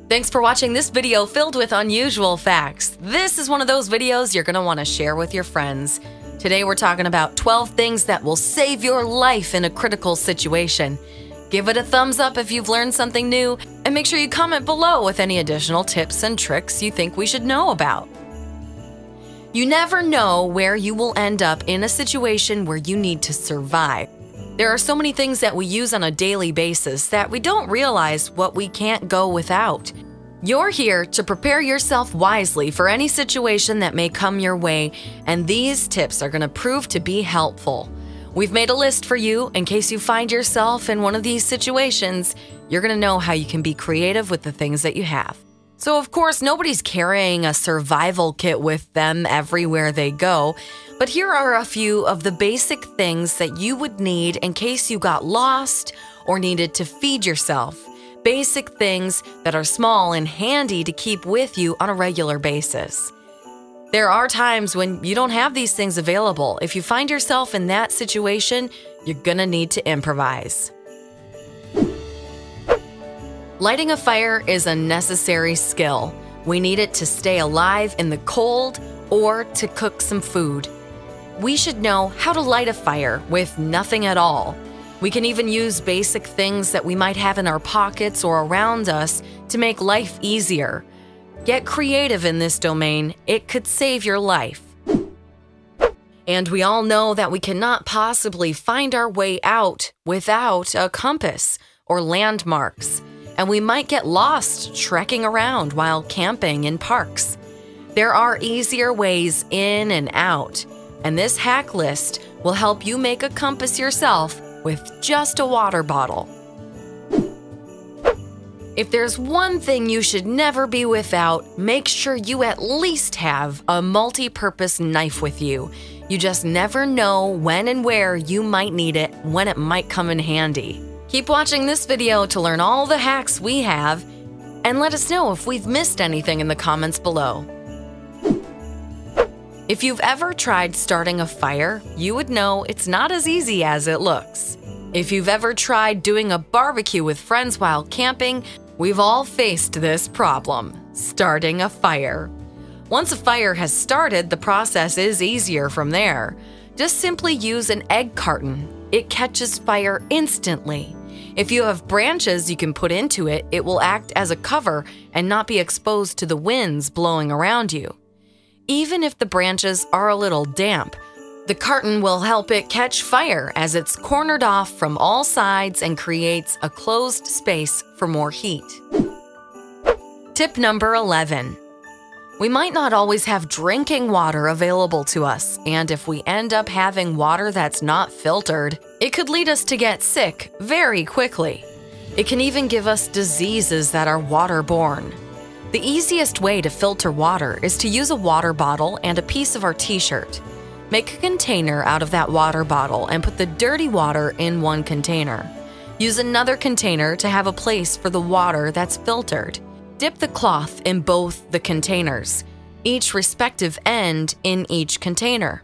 Thanks for watching this video filled with unusual facts. This is one of those videos you're going to want to share with your friends. Today we're talking about 12 things that will save your life in a critical situation. Give it a thumbs up if you've learned something new, and make sure you comment below with any additional tips and tricks you think we should know about. You never know where you will end up in a situation where you need to survive. There are so many things that we use on a daily basis that we don't realize what we can't go without. You're here to prepare yourself wisely for any situation that may come your way, and these tips are going to prove to be helpful. We've made a list for you in case you find yourself in one of these situations. You're going to know how you can be creative with the things that you have. So, of course, nobody's carrying a survival kit with them everywhere they go, but here are a few of the basic things that you would need in case you got lost or needed to feed yourself. Basic things that are small and handy to keep with you on a regular basis. There are times when you don't have these things available. If you find yourself in that situation, you're gonna need to improvise. Lighting a fire is a necessary skill. We need it to stay alive in the cold or to cook some food. We should know how to light a fire with nothing at all. We can even use basic things that we might have in our pockets or around us to make life easier. Get creative in this domain. It could save your life. And we all know that we cannot possibly find our way out without a compass or landmarks. And we might get lost trekking around while camping in parks. There are easier ways in and out, and this hack list will help you make a compass yourself with just a water bottle. If there's one thing you should never be without, make sure you at least have a multi-purpose knife with you. You just never know when and where you might need it, when it might come in handy. Keep watching this video to learn all the hacks we have, and let us know if we've missed anything in the comments below. If you've ever tried starting a fire, you would know it's not as easy as it looks. If you've ever tried doing a barbecue with friends while camping, we've all faced this problem: starting a fire. Once a fire has started, the process is easier from there. Just simply use an egg carton. It catches fire instantly. If you have branches you can put into it, it will act as a cover and not be exposed to the winds blowing around you. Even if the branches are a little damp, the carton will help it catch fire as it's cornered off from all sides and creates a closed space for more heat. Tip number 11. We might not always have drinking water available to us, and if we end up having water that's not filtered, it could lead us to get sick very quickly. It can even give us diseases that are waterborne. The easiest way to filter water is to use a water bottle and a piece of our t-shirt. Make a container out of that water bottle and put the dirty water in one container. Use another container to have a place for the water that's filtered. Dip the cloth in both the containers, each respective end in each container.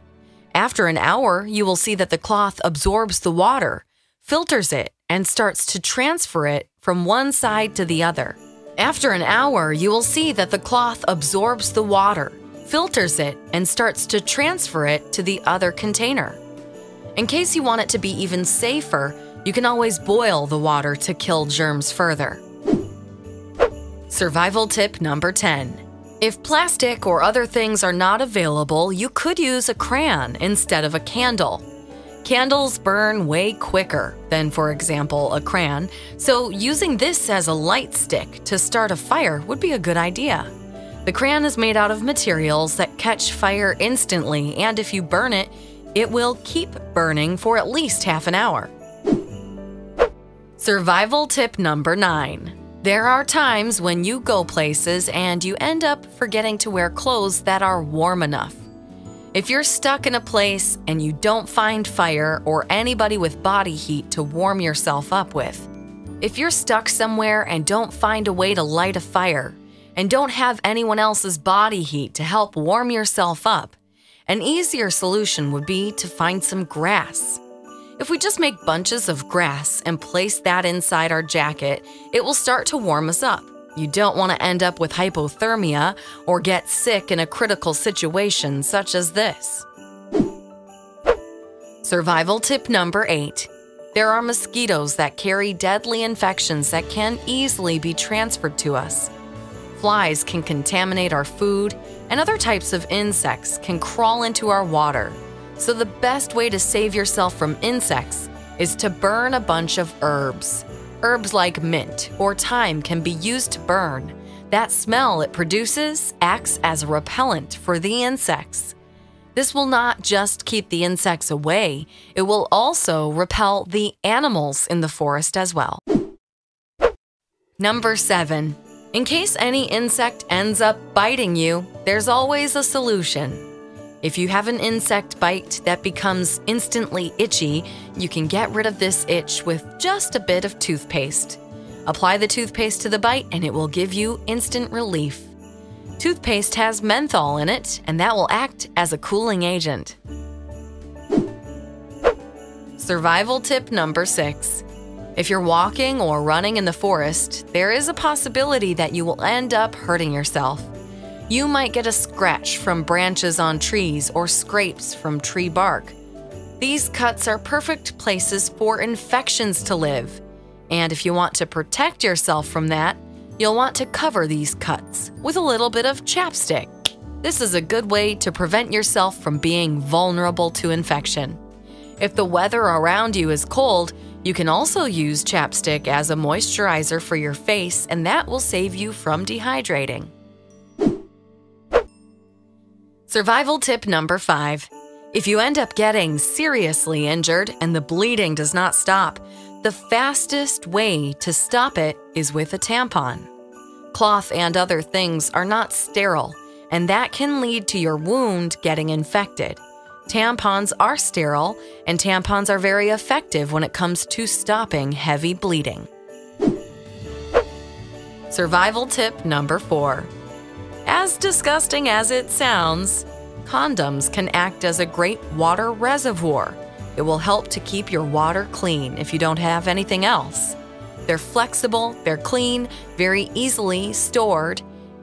After an hour, you will see that the cloth absorbs the water, filters it, and starts to transfer it from one side to the other. After an hour, you will see that the cloth absorbs the water, filters it, and starts to transfer it to the other container. In case you want it to be even safer, you can always boil the water to kill germs further. Survival tip number 10. If plastic or other things are not available, you could use a crayon instead of a candle. Candles burn way quicker than, for example, a crayon, so using this as a light stick to start a fire would be a good idea. The crayon is made out of materials that catch fire instantly, and if you burn it, it will keep burning for at least half an hour. Survival tip number 9. There are times when you go places and you end up forgetting to wear clothes that are warm enough. If you're stuck in a place and you don't find fire or anybody with body heat to warm yourself up with, if you're stuck somewhere and don't find a way to light a fire and don't have anyone else's body heat to help warm yourself up, an easier solution would be to find some grass. If we just make bunches of grass and place that inside our jacket, it will start to warm us up. You don't want to end up with hypothermia or get sick in a critical situation such as this. Survival tip number 8. There are mosquitoes that carry deadly infections that can easily be transferred to us. Flies can contaminate our food, and other types of insects can crawl into our water. So the best way to save yourself from insects is to burn a bunch of herbs. Herbs like mint or thyme can be used to burn. That smell it produces acts as a repellent for the insects. This will not just keep the insects away, it will also repel the animals in the forest as well. Number 7. In case any insect ends up biting you, there's always a solution. If you have an insect bite that becomes instantly itchy, you can get rid of this itch with just a bit of toothpaste. Apply the toothpaste to the bite and it will give you instant relief. Toothpaste has menthol in it, and that will act as a cooling agent. Survival tip number 6. If you're walking or running in the forest, there is a possibility that you will end up hurting yourself. You might get a scratch from branches on trees or scrapes from tree bark. These cuts are perfect places for infections to live. And if you want to protect yourself from that, you'll want to cover these cuts with a little bit of chapstick. This is a good way to prevent yourself from being vulnerable to infection. If the weather around you is cold, you can also use chapstick as a moisturizer for your face, and that will save you from dehydrating. Survival tip number 5. If you end up getting seriously injured and the bleeding does not stop, the fastest way to stop it is with a tampon. Cloth and other things are not sterile, and that can lead to your wound getting infected. Tampons are sterile, and tampons are very effective when it comes to stopping heavy bleeding. Survival tip number 4. As disgusting as it sounds, condoms can act as a great water reservoir. It will help to keep your water clean if you don't have anything else. They're flexible, they're clean, very easily stored,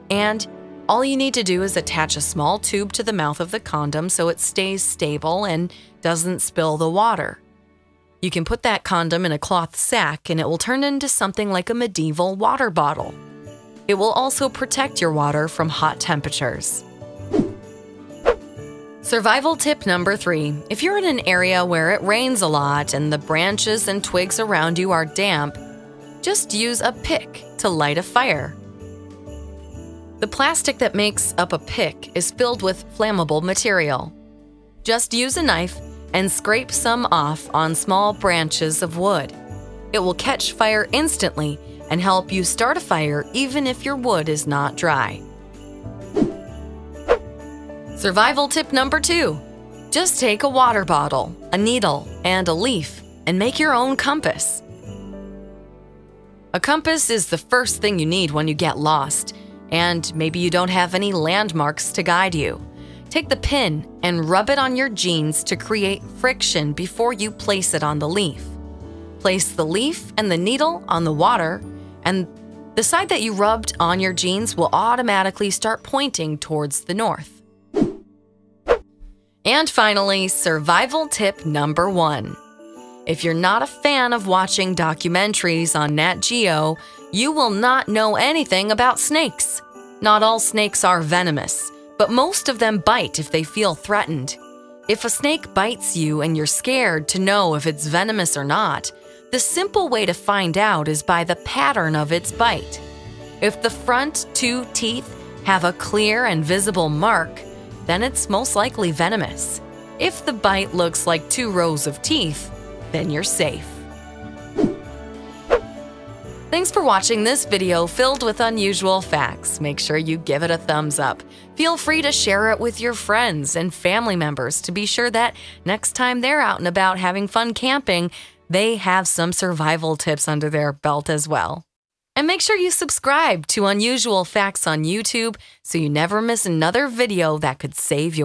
and all you need to do is attach a small tube to the mouth of the condom so it stays stable and doesn't spill the water. You can put that condom in a cloth sack and it will turn into something like a medieval water bottle. It will also protect your water from hot temperatures. Survival tip number 3. If you're in an area where it rains a lot and the branches and twigs around you are damp, just use a pick to light a fire. The plastic that makes up a pick is filled with flammable material. Just use a knife and scrape some off on small branches of wood. It will catch fire instantly and help you start a fire even if your wood is not dry. Survival tip number 2. Just take a water bottle, a needle, and a leaf and make your own compass. A compass is the first thing you need when you get lost, and maybe you don't have any landmarks to guide you. Take the pin and rub it on your jeans to create friction before you place it on the leaf. Place the leaf and the needle on the water, and the side that you rubbed on your jeans will automatically start pointing towards the north. And finally, survival tip number 1. If you're not a fan of watching documentaries on Nat Geo, you will not know anything about snakes. Not all snakes are venomous, but most of them bite if they feel threatened. If a snake bites you and you're scared to know if it's venomous or not, the simple way to find out is by the pattern of its bite. If the front 2 teeth have a clear and visible mark, then it's most likely venomous. If the bite looks like 2 rows of teeth, then you're safe. Thanks for watching this video filled with unusual facts. Make sure you give it a thumbs up. Feel free to share it with your friends and family members to be sure that next time they're out and about having fun camping, they have some survival tips under their belt as well. And make sure you subscribe to Unusual Facts on YouTube so you never miss another video that could save your